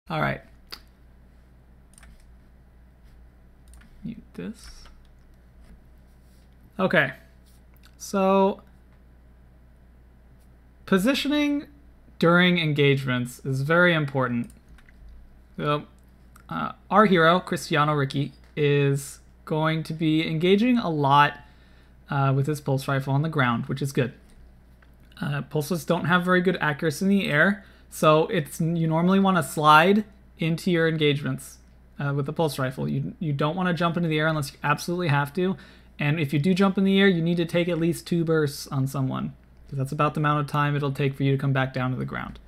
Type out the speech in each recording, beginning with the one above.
All right. Mute this. Okay. So positioning during engagements is very important. So our hero, Cristiano Ricci, is going to be engaging a lot with his pulse rifle on the ground, which is good. Pulses don't have very good accuracy in the air, so you normally want to slide into your engagements with the pulse rifle. You don't want to jump into the air unless you absolutely have to, and if you do jump in the air, you need to take at least 2 bursts on someone, because that's about the amount of time it'll take for you to come back down to the ground.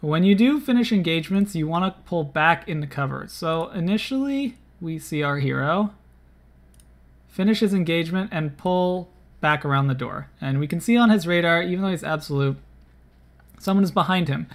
When you do finish engagements, you want to pull back into cover. So initially, we see our hero finish his engagement and pull back around the door. And we can see on his radar, even though he's absolute, someone is behind him.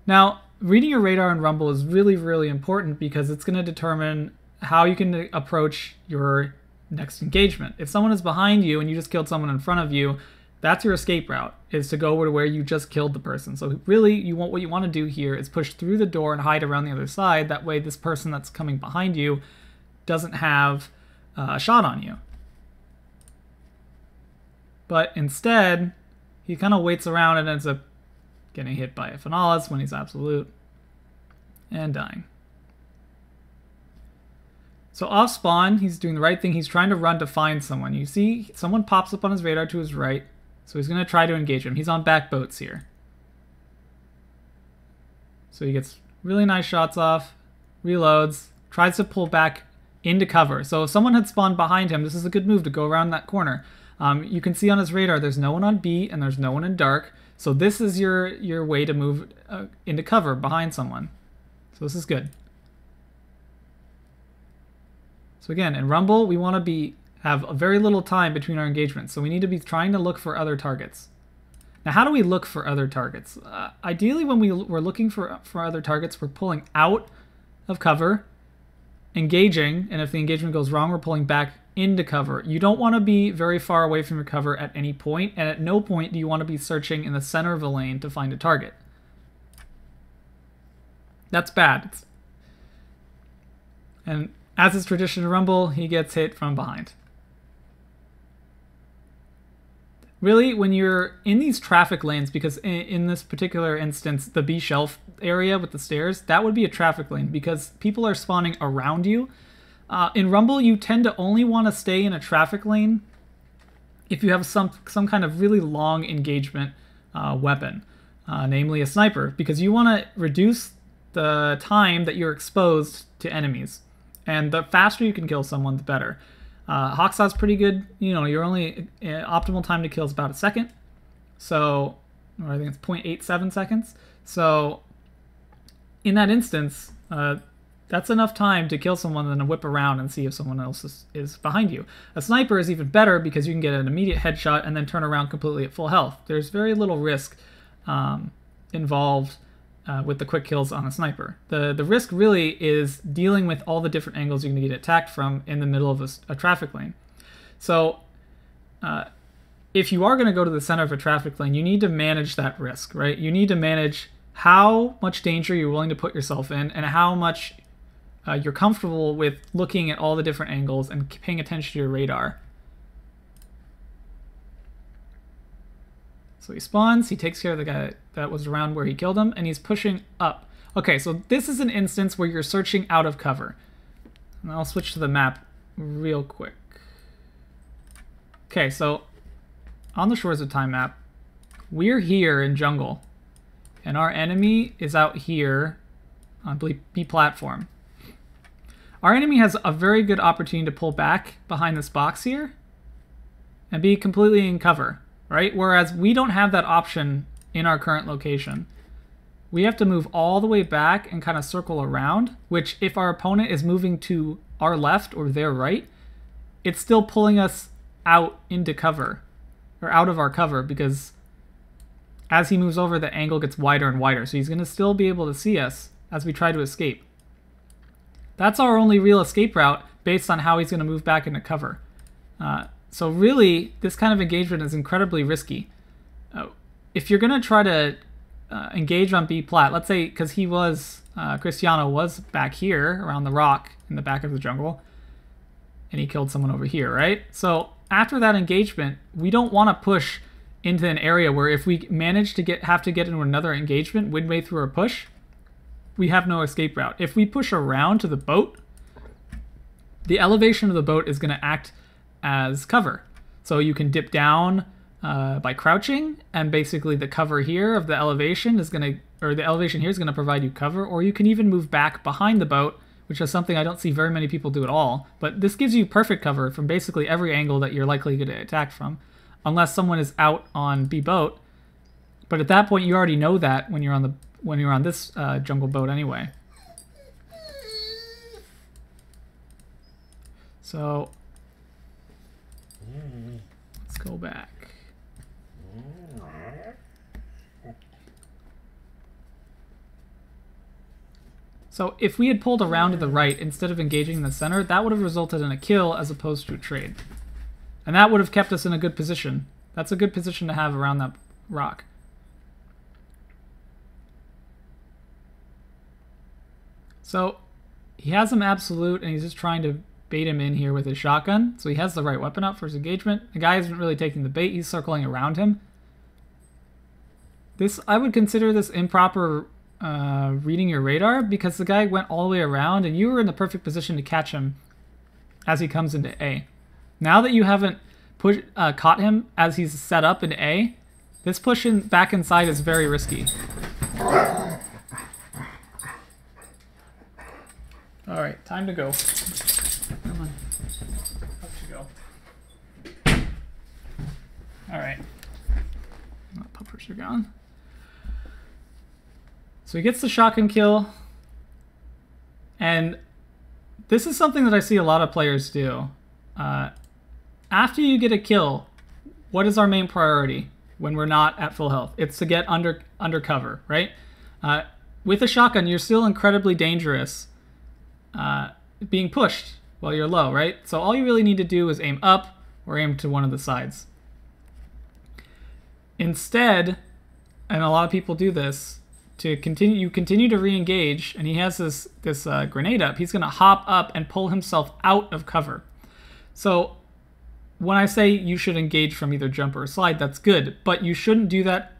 Now, reading your radar in Rumble is really, really important because it's going to determine how you can approach your next engagement. If someone is behind you and you just killed someone in front of you, that's your escape route, is to go to where you just killed the person. So really, what you want to do here is push through the door and hide around the other side. That way this person that's coming behind you doesn't have a shot on you. But instead, he kind of waits around and ends up getting hit by a Finalis when he's absolute and dying. So off spawn, he's doing the right thing. He's trying to run to find someone. You see someone pops up on his radar to his right. So he's going to try to engage him. He's on back boats here. So he gets really nice shots off, reloads, tries to pull back into cover. So if someone had spawned behind him, this is a good move to go around that corner. You can see on his radar there's no one on B and there's no one in dark. So this is your way to move into cover behind someone. So this is good. So again, in Rumble, we want to have a very little time between our engagements. So we need to be trying to look for other targets. Now, how do we look for other targets? Ideally, when we're looking for other targets, we're pulling out of cover, engaging, and if the engagement goes wrong, we're pulling back into cover. You don't want to be very far away from your cover at any point, and at no point do you want to be searching in the center of a lane to find a target. That's bad. And as is tradition in Rumble, he gets hit from behind. Really, when you're in these traffic lanes, because in this particular instance, the B shelf area with the stairs, that would be a traffic lane because people are spawning around you. In Rumble, you tend to only want to stay in a traffic lane if you have some kind of really long engagement weapon, namely a sniper, because you want to reduce the time that you're exposed to enemies. And the faster you can kill someone, the better. Hawksaw's pretty good. You know, your only optimal time to kill is about a second. So, or I think it's 0.87 seconds. So, in that instance, that's enough time to kill someone and then whip around and see if someone else is behind you. A sniper is even better because you can get an immediate headshot and then turn around completely at full health. There's very little risk involved with the quick kills on a sniper. The risk really is dealing with all the different angles you're going to get attacked from in the middle of a traffic lane. So if you are going to go to the center of a traffic lane, you need to manage that risk, right? You need to manage how much danger you're willing to put yourself in and how much you're comfortable with looking at all the different angles and paying attention to your radar. So he spawns, he takes care of the guy that was around where he killed him, and he's pushing up. Okay, so this is an instance where you're searching out of cover. And I'll switch to the map real quick. Okay, so on the Shores of Time map, we're here in jungle, and our enemy is out here on B platform. Our enemy has a very good opportunity to pull back behind this box here and be completely in cover. Right? Whereas we don't have that option in our current location. We have to move all the way back and kind of circle around, which if our opponent is moving to our left or their right, it's still pulling us out into cover, or out of our cover, because as he moves over, the angle gets wider and wider. So he's going to still be able to see us as we try to escape. That's our only real escape route based on how he's going to move back into cover. So really, this kind of engagement is incredibly risky. If you're going to try to engage on B plat, let's say, because he was, Cristiano was back here around the rock in the back of the jungle, and he killed someone over here, right? So after that engagement, we don't want to push into an area where if we manage to have to get into another engagement midway through our push, we have no escape route. If we push around to the boat, the elevation of the boat is going to act as cover. So you can dip down by crouching, and basically the cover here of the elevation is going to, or the elevation here is going to provide you cover, or you can even move back behind the boat, which is something I don't see very many people do at all. But this gives you perfect cover from basically every angle that you're likely going to attack from, unless someone is out on B boat. But at that point, you already know that when you're on this jungle boat anyway. So let's go back. So if we had pulled around to the right instead of engaging in the center, that would have resulted in a kill as opposed to a trade. And that would have kept us in a good position. That's a good position to have around that rock. So he has him absolute, and he's just trying to bait him in here with his shotgun. So he has the right weapon up for his engagement. The guy isn't really taking the bait. He's circling around him. I would consider this improper reading your radar, because the guy went all the way around and you were in the perfect position to catch him as he comes into A. Now that you haven't caught him as he's set up in A, this push back inside is very risky. Alright, time to go. Come on. Up you go. Alright. Puppers are gone. So he gets the shotgun kill, and this is something that I see a lot of players do. After you get a kill, what is our main priority when we're not at full health? It's to get under cover, right? With a shotgun, you're still incredibly dangerous being pushed while you're low, right? So all you really need to do is aim up or aim to one of the sides. Instead, and a lot of people do this, you continue to re-engage, and he has this grenade up. He's going to hop up and pull himself out of cover. So when I say you should engage from either jump or slide, that's good, but you shouldn't do that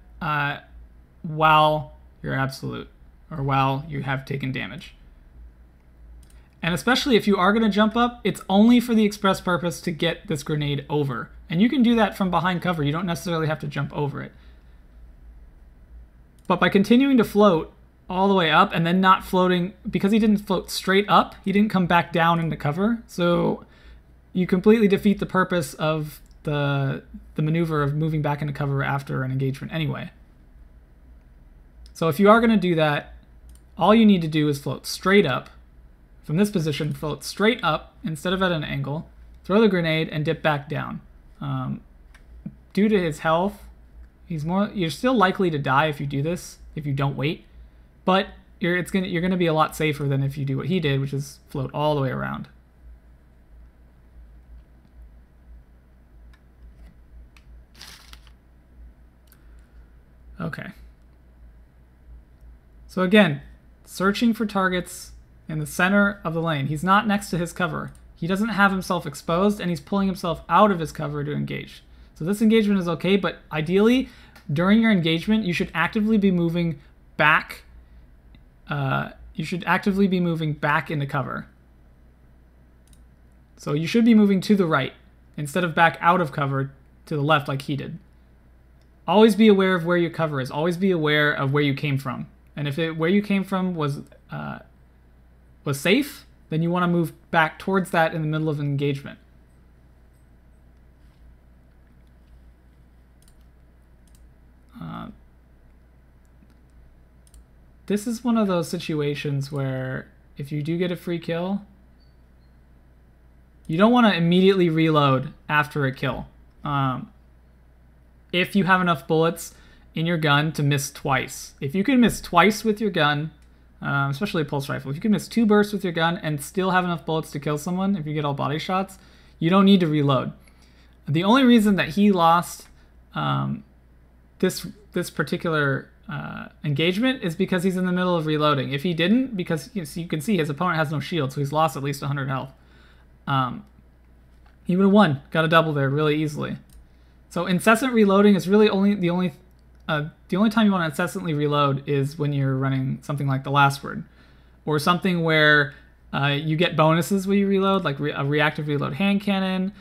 while you're absolute or while you have taken damage. And especially if you are going to jump up, it's only for the express purpose to get this grenade over. And you can do that from behind cover. You don't necessarily have to jump over it. But by continuing to float all the way up and then not floating, because he didn't float straight up, he didn't come back down into cover. So you completely defeat the purpose of the maneuver of moving back into cover after an engagement anyway. So if you are going to do that, all you need to do is float straight up. From this position, float straight up instead of at an angle, throw the grenade, and dip back down. Due to his health, you're still likely to die if you do this, if you don't wait, but you're gonna be a lot safer than if you do what he did, which is float all the way around. Okay. So again, searching for targets in the center of the lane. He's not next to his cover. He doesn't have himself exposed, and he's pulling himself out of his cover to engage. So this engagement is okay, but ideally, during your engagement, you should actively be moving back. Into cover. So you should be moving to the right instead of back out of cover to the left like he did. Always be aware of where your cover is. Always be aware of where you came from. And if where you came from was safe, then you want to move back towards that in the middle of an engagement. This is one of those situations where if you do get a free kill, you don't want to immediately reload after a kill. If you have enough bullets in your gun to miss twice. If you can miss twice with your gun, especially a pulse rifle, if you can miss 2 bursts with your gun and still have enough bullets to kill someone, if you get all body shots, you don't need to reload. The only reason that he lost this particular engagement is because he's in the middle of reloading. If he didn't, because you can see his opponent has no shield, so he's lost at least 100 health. He would have won, got a double there really easily. So incessant reloading is really the only time you want to incessantly reload is when you're running something like the Last Word, or something where you get bonuses when you reload, like a reactive reload hand cannon,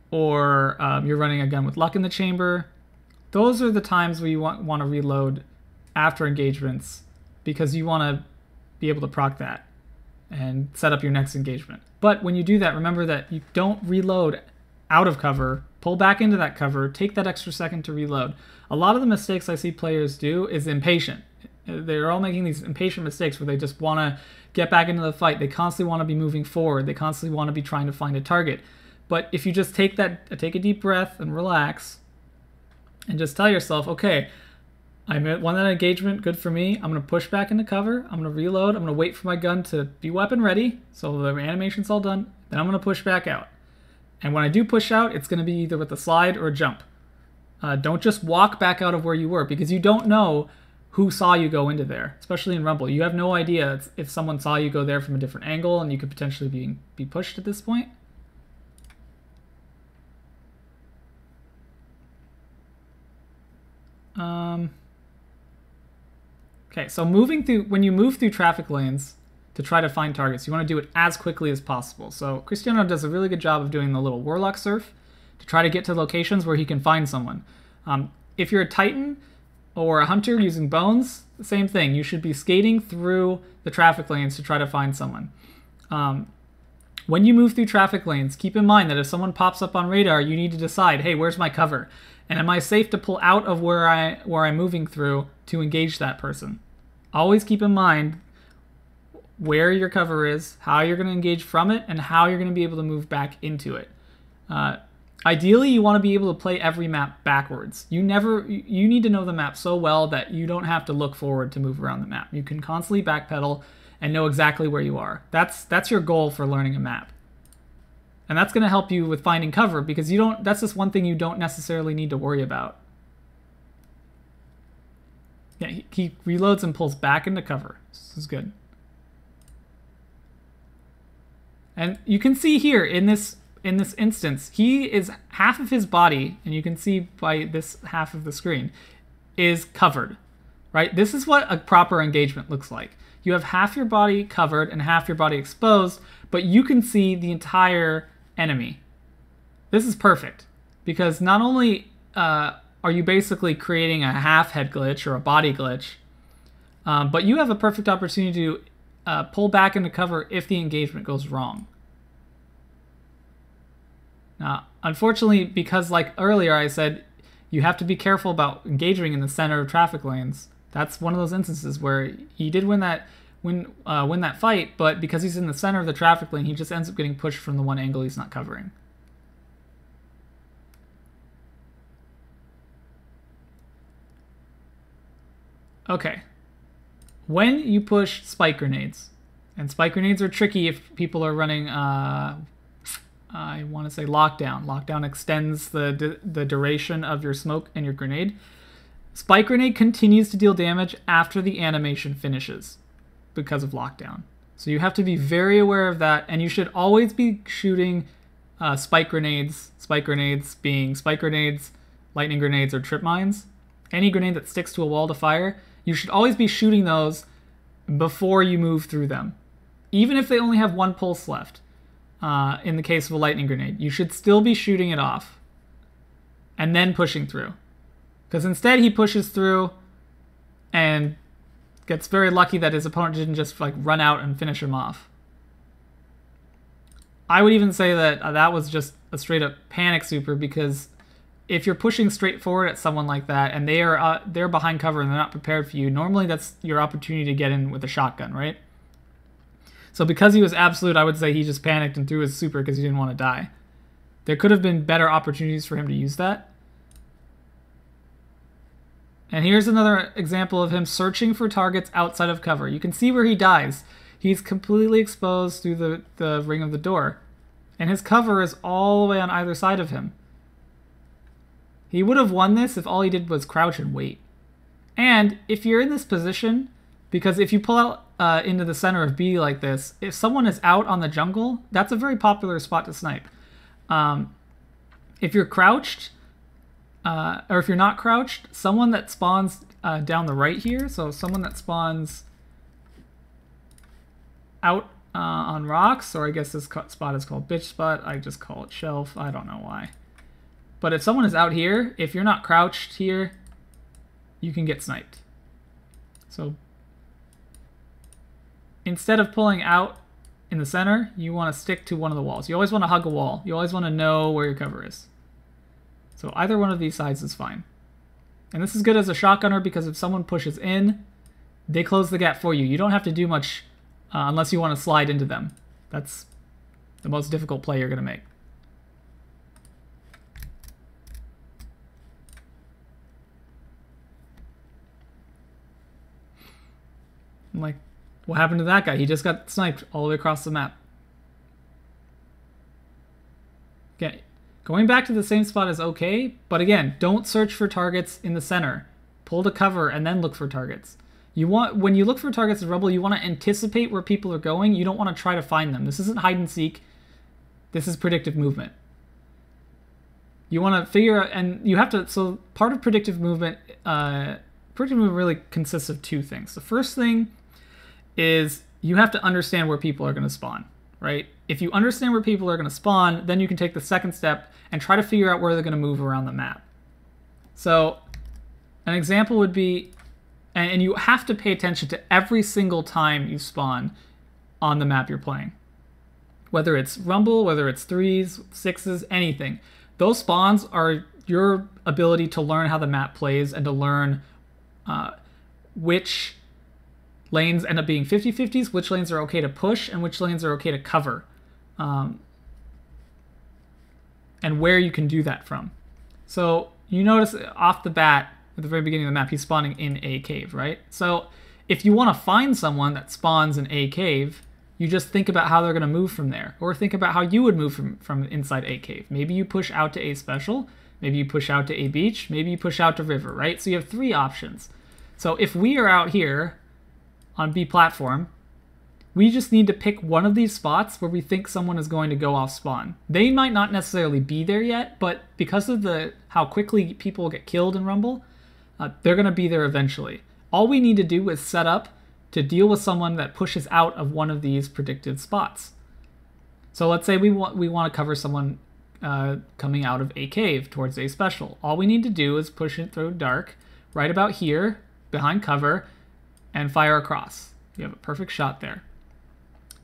or you're running a gun with luck in the chamber. Those are the times where you want to reload after engagements, because you want to be able to proc that and set up your next engagement. But when you do that, remember that you don't reload out of cover, pull back into that cover, take that extra second to reload. A lot of the mistakes I see players do is impatient. They're all making these impatient mistakes where they just want to get back into the fight. They constantly want to be moving forward. They constantly want to be trying to find a target. But if you just take a deep breath and relax and just tell yourself, okay, I won that engagement, good for me. I'm going to push back into cover. I'm going to reload. I'm going to wait for my gun to be weapon ready, so the animation's all done. Then I'm going to push back out. And when I do push out, it's going to be either with a slide or a jump. Don't just walk back out of where you were, because you don't know who saw you go into there, especially in Rumble. You have no idea if someone saw you go there from a different angle, and you could potentially be pushed at this point. Okay, so when you move through traffic lanes to try to find targets, you want to do it as quickly as possible. So Cristiano does a really good job of doing the little Warlock surf to try to get to locations where he can find someone. If you're a Titan or a Hunter using bones, the same thing. You should be skating through the traffic lanes to try to find someone. When you move through traffic lanes, keep in mind that if someone pops up on radar, you need to decide, hey, where's my cover? And am I safe to pull out of where I'm moving through to engage that person? Always keep in mind where your cover is, how you're going to engage from it, and how you're going to be able to move back into it. Ideally, you want to be able to play every map backwards. You need to know the map so well that you don't have to look forward to move around the map. You can constantly backpedal and know exactly where you are. That's your goal for learning a map. And that's going to help you with finding cover, because that's just one thing you don't necessarily need to worry about. Yeah, he reloads and pulls back into cover. This is good. And you can see here in this instance, he is half of his body, and you can see by this half of the screen, is covered, right? This is what a proper engagement looks like. You have half your body covered and half your body exposed, but you can see the entire enemy. This is perfect, because not only are you basically creating a half head glitch or a body glitch, but you have a perfect opportunity to pull back into cover if the engagement goes wrong. Now, unfortunately, because like earlier I said, you have to be careful about engaging in the center of traffic lanes. That's one of those instances where he did win that fight, but because he's in the center of the traffic lane, he just ends up getting pushed from the one angle he's not covering. Okay. When you push spike grenades, and spike grenades are tricky if people are running, I want to say lockdown. Lockdown extends the duration of your smoke and your grenade. Spike grenade continues to deal damage after the animation finishes because of lockdown. So you have to be very aware of that, and you should always be shooting spike grenades being spike grenades, lightning grenades, or trip mines. Any grenade that sticks to a wall to fire, you should always be shooting those before you move through them. Even if they only have one pulse left, in the case of a lightning grenade, you should still be shooting it off and then pushing through. Because instead he pushes through and gets very lucky that his opponent didn't just like run out and finish him off. I would even say that that was just a straight up panic super, because if you're pushing straight forward at someone like that and they're behind cover and they're not prepared for you, normally that's your opportunity to get in with a shotgun, right? So because he was absolute, I would say he just panicked and threw his super because he didn't want to die. There could have been better opportunities for him to use that. And here's another example of him searching for targets outside of cover. You can see where he dies. He's completely exposed through the ring of the door. And his cover is all the way on either side of him. He would have won this if all he did was crouch and wait. And if you're in this position, because if you pull out into the center of B like this, if someone is out on the jungle, that's a very popular spot to snipe. If you're crouched, or if you're not crouched, someone that spawns down the right here, so someone that spawns out on rocks, or I guess this spot is called bitch spot, I just call it shelf, I don't know why. But if someone is out here, if you're not crouched here, you can get sniped. So instead of pulling out in the center, you want to stick to one of the walls. You always want to hug a wall. You always want to know where your cover is. So either one of these sides is fine. And this is good as a shotgunner because if someone pushes in, they close the gap for you. You don't have to do much unless you want to slide into them. That's the most difficult play you're going to make. I'm like, what happened to that guy? He just got sniped all the way across the map. Okay, going back to the same spot is okay, but again, don't search for targets in the center. Pull to cover and then look for targets. When you look for targets in Rumble, you want to anticipate where people are going. You don't want to try to find them. This isn't hide and seek. This is predictive movement. You want to figure out, and you have to, so part of predictive movement really consists of two things. The first thing is you have to understand where people are going to spawn, right? If you understand where people are going to spawn, then you can take the second step and try to figure out where they're going to move around the map. So an example would be, and you have to pay attention to every single time you spawn on the map you're playing. Whether it's Rumble, whether it's 3s, 6s, anything. Those spawns are your ability to learn how the map plays and to learn which lanes end up being 50-50s, which lanes are okay to push, and which lanes are okay to cover. And where you can do that from. So you notice off the bat, at the very beginning of the map, he's spawning in a cave, right? So if you want to find someone that spawns in a cave, you just think about how they're going to move from there. Or think about how you would move from inside a cave. Maybe you push out to a special, maybe you push out to a beach, maybe you push out to river, right? So you have 3 options. So if we are out here on B platform, we just need to pick one of these spots where we think someone is going to go off spawn. They might not necessarily be there yet, but because of how quickly people get killed in Rumble, they're going to be there eventually. All we need to do is set up to deal with someone that pushes out of one of these predicted spots. So let's say we want to cover someone coming out of a cave towards a special. All we need to do is push it through dark, right about here, behind cover, and fire across. You have a perfect shot there.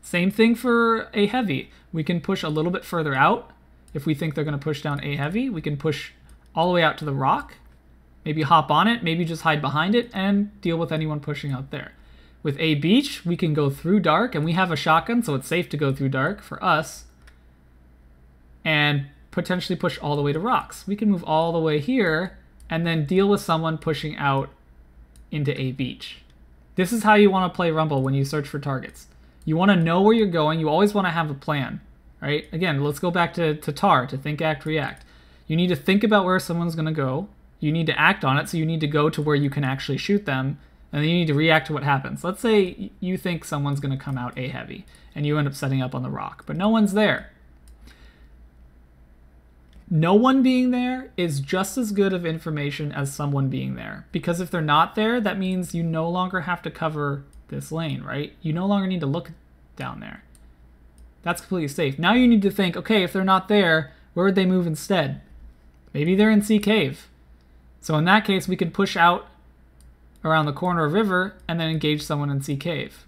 Same thing for a heavy. We can push a little bit further out. If we think they're going to push down a heavy, we can push all the way out to the rock, maybe hop on it, maybe just hide behind it, and deal with anyone pushing out there. With a beach, we can go through dark, and we have a shotgun, so it's safe to go through dark for us, and potentially push all the way to rocks. We can move all the way here, and then deal with someone pushing out into a beach. This is how you want to play Rumble when you search for targets. You want to know where you're going. You always want to have a plan, right? Again, let's go back to TAR, to think, act, react. You need to think about where someone's going to go. You need to act on it, so you need to go to where you can actually shoot them, and then you need to react to what happens. Let's say you think someone's going to come out a heavy, and you end up setting up on the rock, but no one's there. No one being there is just as good of information as someone being there, because if they're not there, that means you no longer have to cover this lane, right? You no longer need to look down there. That's completely safe. Now you need to think, okay, if they're not there, where would they move instead? Maybe they're in C cave. So in that case, we could push out around the corner of river and then engage someone in C cave.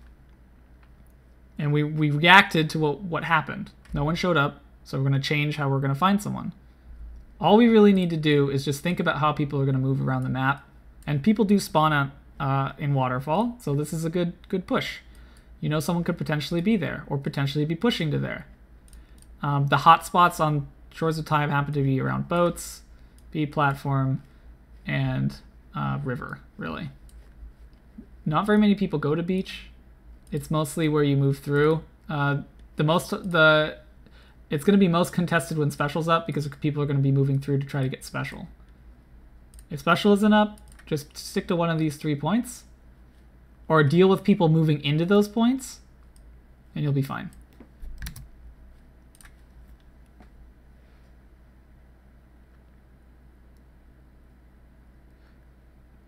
And we reacted to what happened. No one showed up, so we're going to change how we're going to find someone. All we really need to do is just think about how people are going to move around the map. And people do spawn out in Waterfall, so this is a good push. You know someone could potentially be there, or potentially be pushing to there. The hot spots on Shores of Time happen to be around boats, B platform, and river, really. Not very many people go to beach. It's mostly where you move through. It's going to be most contested when special's up because people are going to be moving through to try to get special. If special isn't up, Just stick to one of these 3 points. Or deal with people moving into those points, and you'll be fine.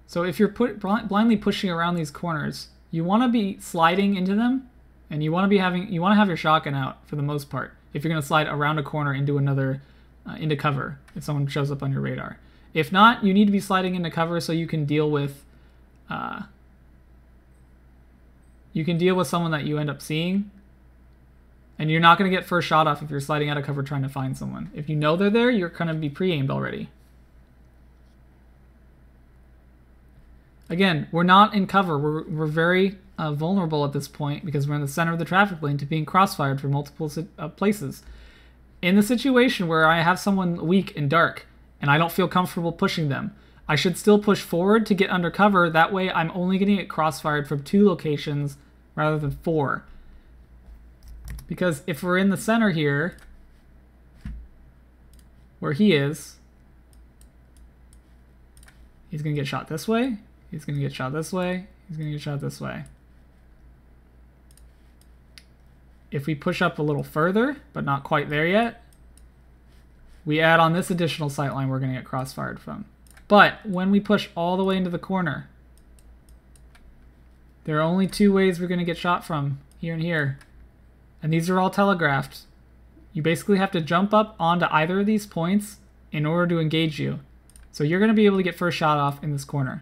So if you're blindly pushing around these corners, you want to be sliding into them, and you want to have your shotgun out for the most part. If you're going to slide around a corner into another, into cover, if someone shows up on your radar. If not, you need to be sliding into cover so you can deal with, someone that you end up seeing. And you're not going to get first shot off if you're sliding out of cover trying to find someone. If you know they're there, you're going to be pre-aimed already. Again, we're not in cover. We're very vulnerable at this point because we're in the center of the traffic lane to being crossfired from multiple places. In the situation where I have someone weak and dark and I don't feel comfortable pushing them, I should still push forward to get under cover. That way I'm only going to get crossfired from 2 locations rather than 4. Because if we're in the center here, where he is, he's going to get shot this way. He's going to get shot this way. He's going to get shot this way. If we push up a little further, but not quite there yet, we add on this additional sight line we're going to get crossfired from. But when we push all the way into the corner, there are only 2 ways we're going to get shot from, here and here. And these are all telegraphed. You basically have to jump up onto either of these points in order to engage you. So you're going to be able to get first shot off in this corner.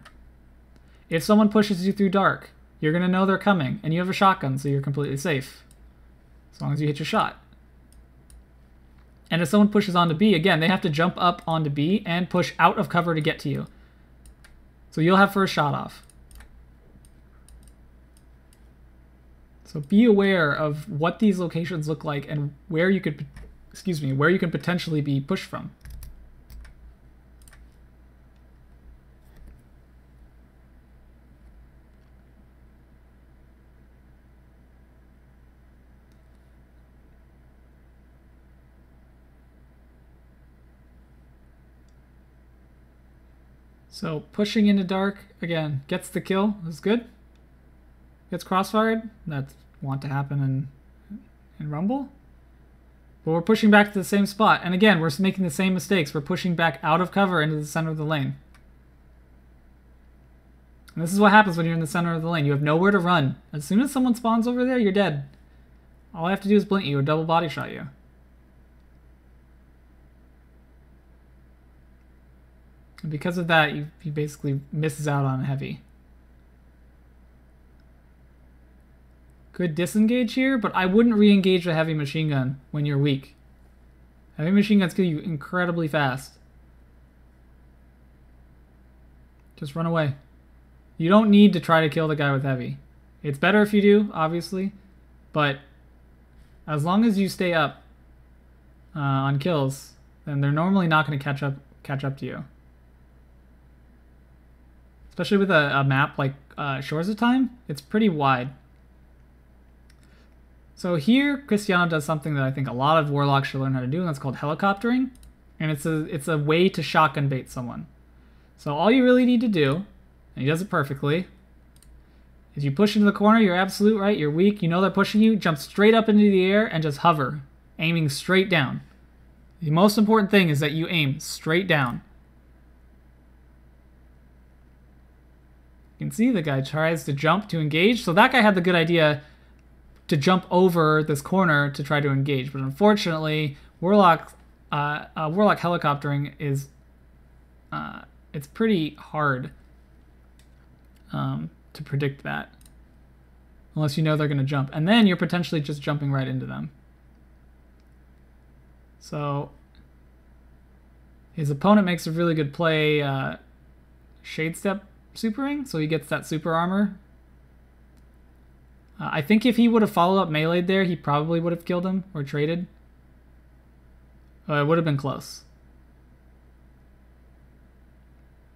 If someone pushes you through dark, you're going to know they're coming, and you have a shotgun, so you're completely safe. As long as you hit your shot. And if someone pushes onto B, again, they have to jump up onto B and push out of cover to get to you. So you'll have first shot off. So be aware of what these locations look like and where you could, where you can potentially be pushed from. So pushing into dark, again, gets the kill. That's good. Gets crossfired. That's want to happen in Rumble. But we're pushing back to the same spot. And again, we're making the same mistakes. We're pushing back out of cover into the center of the lane. And this is what happens when you're in the center of the lane. You have nowhere to run. As soon as someone spawns over there, you're dead. All I have to do is blink you or double body shot you. And because of that, he basically misses out on heavy. Good disengage here, but I wouldn't re-engage a heavy machine gun when you're weak. Heavy machine guns kill you incredibly fast. Just run away. You don't need to try to kill the guy with heavy. It's better if you do, obviously, but as long as you stay up on kills, then they're normally not going to catch up to you. Especially with a map like Shores of Time, it's pretty wide. So here, Cristiano does something that I think a lot of warlocks should learn how to do, and that's called helicoptering. And it's a way to shotgun bait someone. So all you really need to do, and he does it perfectly, is you push into the corner, you're absolute right, you're weak, you know they're pushing you, jump straight up into the air and just hover, aiming straight down. The most important thing is that you aim straight down. You can see the guy tries to jump to engage, so that guy had the good idea to jump over this corner to try to engage, but unfortunately, warlock helicoptering is it's pretty hard to predict that, unless you know they're going to jump, and then you're potentially just jumping right into them. So his opponent makes a really good play, Shade Step supering, so he gets that super armor. I think if he would have followed up melee'd there, he probably would have killed him or traded. It would have been close.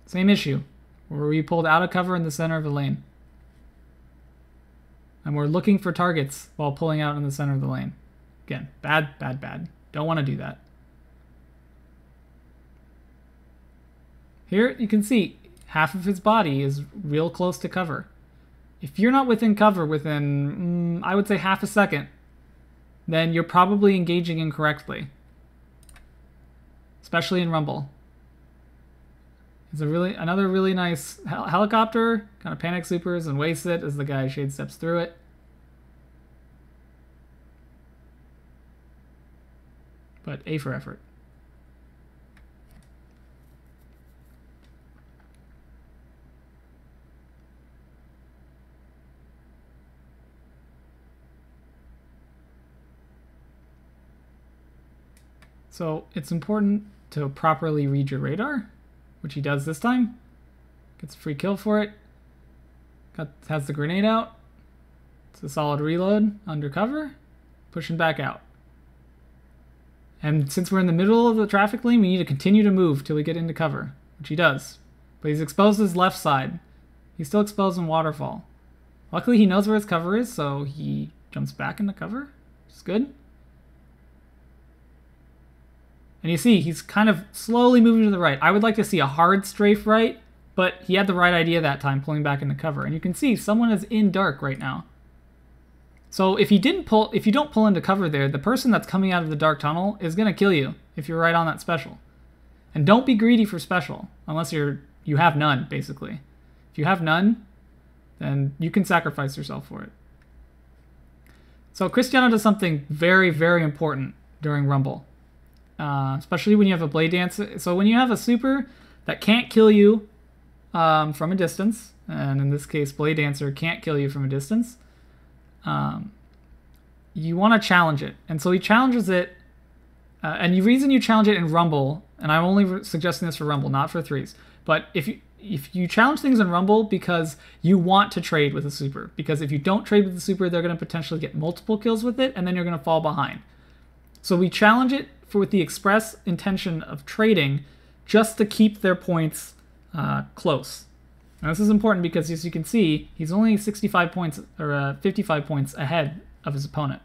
Same issue, where we pulled out of cover in the center of the lane. And we're looking for targets while pulling out in the center of the lane. Again, bad, bad, bad. Don't want to do that. Here you can see half of his body is real close to cover. If you're not within cover within, I would say half a second, then you're probably engaging incorrectly. Especially in Rumble. It's another really nice helicopter, kind of panic supers and wastes it as the guy shade steps through it. But A for effort. So it's important to properly read your radar, which he does this time. Gets a free kill for it. Has the grenade out. It's a solid reload, undercover, pushing back out. And since we're in the middle of the traffic lane, we need to continue to move till we get into cover, which he does. But he's exposed his left side. He's still exposed in waterfall. Luckily, he knows where his cover is, so he jumps back into cover, which is good. And you see, he's kind of slowly moving to the right. I would like to see a hard strafe right, but he had the right idea that time, pulling back into cover. And you can see someone is in dark right now. So if you don't pull into cover there, the person that's coming out of the dark tunnel is going to kill you if you're right on that special. And don't be greedy for special, unless you have none, basically. If you have none, then you can sacrifice yourself for it. So Cristiano does something very, very important during Rumble. Especially when you have a Blade Dancer. So when you have a super that can't kill you from a distance, and in this case Blade Dancer can't kill you from a distance, you want to challenge it. And so he challenges it, and the reason you challenge it in Rumble, and I'm only suggesting this for Rumble, not for threes, but if you challenge things in Rumble because you want to trade with a super, because if you don't trade with the super, they're going to potentially get multiple kills with it, and then you're going to fall behind. So we challenge it with the express intention of trading just to keep their points close. Now this is important because, as you can see, he's only 65 points or 55 points ahead of his opponent.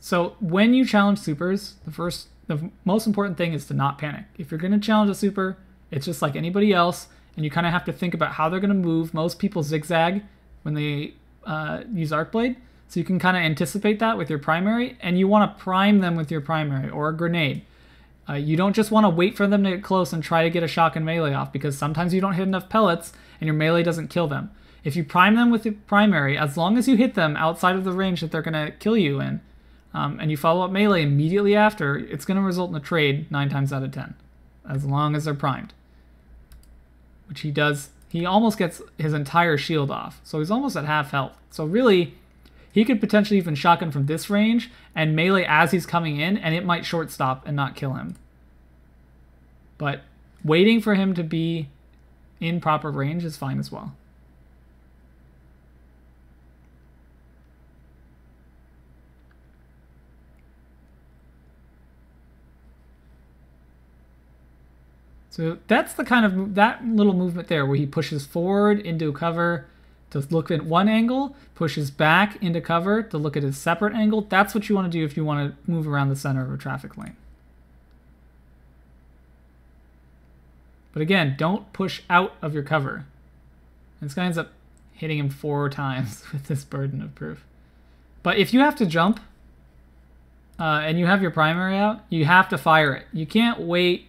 So when you challenge supers, the most important thing is to not panic. If you're going to challenge a super, it's just like anybody else, and you kind of have to think about how they're going to move. Most people zigzag when they use Arc Blade. So you can kind of anticipate that with your primary, and you want to prime them with your primary or a grenade. You don't just want to wait for them to get close and try to get a shotgun melee off, because sometimes you don't hit enough pellets and your melee doesn't kill them. If you prime them with your primary, as long as you hit them outside of the range that they're going to kill you in, and you follow up melee immediately after, it's going to result in a trade 9 times out of 10, as long as they're primed. Which he does. He almost gets his entire shield off, so he's almost at half health. So really, he could potentially even shotgun from this range and melee as he's coming in, and it might short stop and not kill him. But waiting for him to be in proper range is fine as well. So that's the kind of that little movement there where he pushes forward into cover to look at one angle, pushes back into cover to look at his separate angle. That's what you want to do if you want to move around the center of a traffic lane. But again, don't push out of your cover. This guy ends up hitting him 4 times with this burden of proof. But if you have to jump and you have your primary out, you have to fire it. You can't wait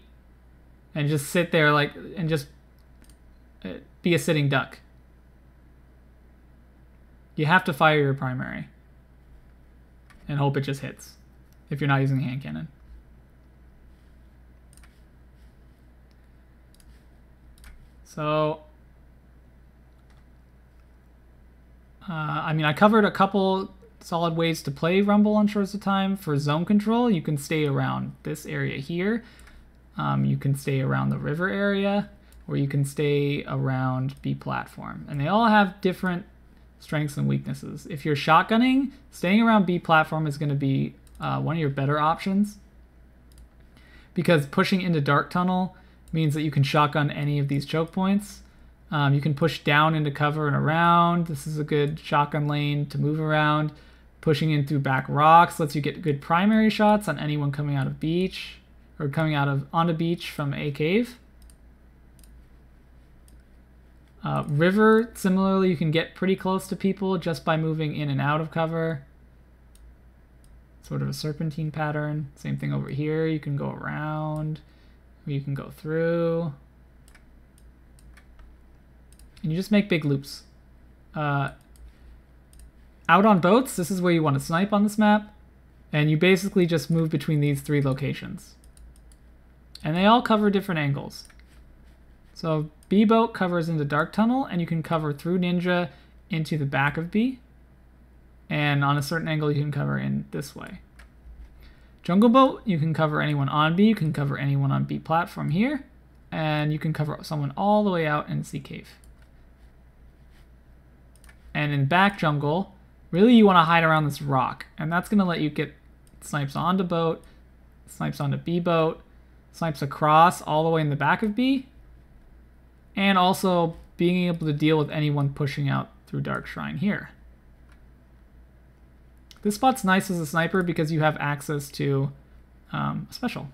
and just sit there and just be a sitting duck. You have to fire your primary and hope it just hits if you're not using the hand cannon. So, I mean, I covered a couple solid ways to play Rumble on Shores of Time. For zone control, you can stay around this area here. You can stay around the river area, or you can stay around B platform. And they all have different strengths and weaknesses. If you're shotgunning, staying around B platform is going to be one of your better options, because pushing into Dark Tunnel means that you can shotgun any of these choke points. You can push down into cover and around. This is a good shotgun lane to move around. Pushing in through back rocks lets you get good primary shots on anyone coming out of beach or coming out of on the beach from a cave. River, similarly, you can get pretty close to people just by moving in and out of cover. Sort of a serpentine pattern. Same thing over here. You can go around, or you can go through. And you just make big loops. Out on boats, this is where you want to snipe on this map. And you basically just move between these 3 locations. And they all cover different angles. So B boat covers into Dark Tunnel, and you can cover through Ninja into the back of B. And on a certain angle, you can cover in this way. Jungle boat, you can cover anyone on B, you can cover anyone on B platform here, and you can cover someone all the way out in C cave. And in back jungle, really you want to hide around this rock, and that's going to let you get snipes onto boat, snipes onto B boat, snipes across all the way in the back of B, and also being able to deal with anyone pushing out through Dark Shrine here. This spot's nice as a sniper because you have access to a special,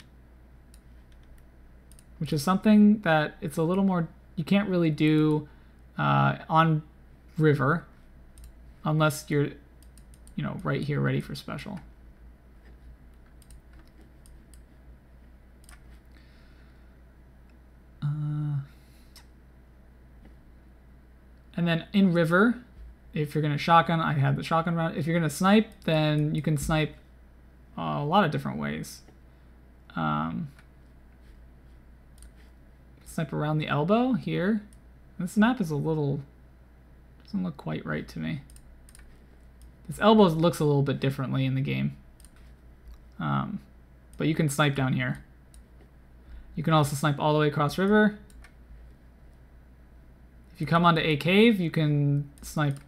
which is something that it's a little more, you can't really do on river unless you're, you know, right here ready for special. And then in river, if you're going to shotgun, I have the shotgun round. If you're going to snipe, then you can snipe a lot of different ways. Snipe around the elbow here. This map is a little, doesn't look quite right to me. This elbow looks a little bit differently in the game. But you can snipe down here. You can also snipe all the way across river. If you come onto A cave, you can snipe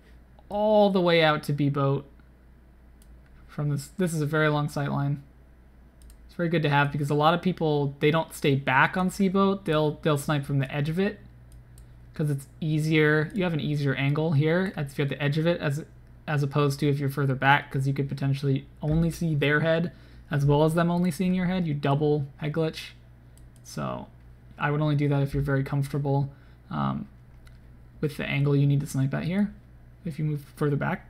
all the way out to B boat from this. This is a very long sight line. It's very good to have because a lot of people, they don't stay back on C boat. They'll snipe from the edge of it because it's easier. You have an easier angle here if you're at the edge of it as opposed to if you're further back, because you could potentially only see their head as well as them only seeing your head. You double head glitch. So I would only do that if you're very comfortable with the angle you need to snipe at here. If you move further back.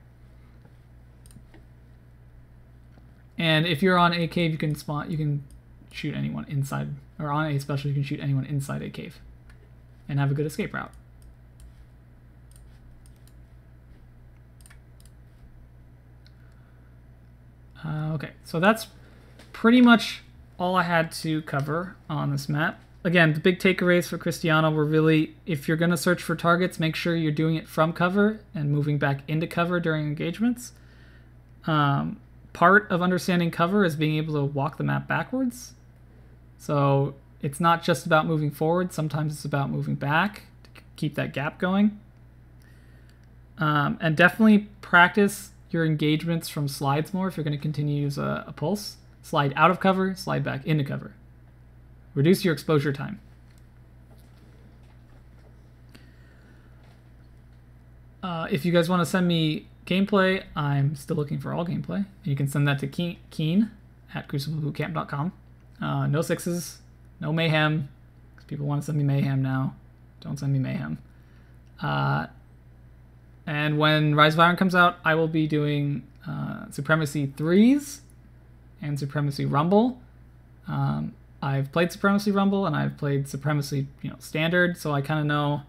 And if you're on A cave, you can shoot anyone inside, or on A special, you can shoot anyone inside A cave and have a good escape route. Okay, so that's pretty much all I had to cover on this map. Again, the big takeaways for Cristiano were really, if you're going to search for targets, make sure you're doing it from cover and moving back into cover during engagements. Part of understanding cover is being able to walk the map backwards. So it's not just about moving forward. Sometimes it's about moving back to keep that gap going. And definitely practice your engagements from slides more if you're going to continue to use a pulse. Slide out of cover, slide back into cover. Reduce your exposure time. If you guys want to send me gameplay, I'm still looking for all gameplay. You can send that to Keen at cruciblebootcamp.com. No sixes, no mayhem, because people want to send me mayhem now. Don't send me mayhem. And when Rise of Iron comes out, I will be doing Supremacy 3s and Supremacy Rumble. I've played Supremacy Rumble and I've played Supremacy, Standard, so I kind of know,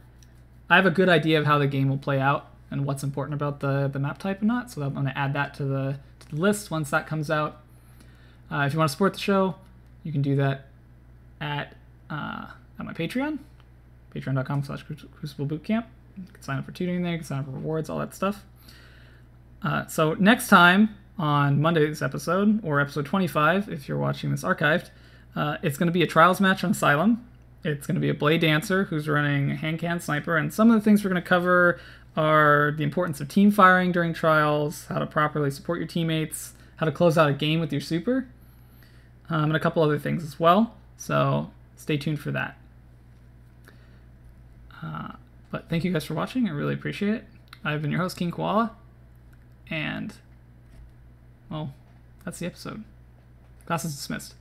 I have a good idea of how the game will play out and what's important about the map type and not, so I'm going to add that to the list once that comes out. If you want to support the show, you can do that at my Patreon, patreon.com/cruciblebootcamp. You can sign up for tutoring there, you can sign up for rewards, all that stuff. So next time on Monday's episode, or episode 25 if you're watching this archived, it's going to be a trials match on Asylum. It's going to be a Blade Dancer who's running a hand-can sniper, and some of the things we're going to cover are the importance of team firing during trials, how to properly support your teammates, how to close out a game with your super, and a couple other things as well. So stay tuned for that. But thank you guys for watching. I really appreciate it. I've been your host, King Koala, and, well, that's the episode. Class is dismissed.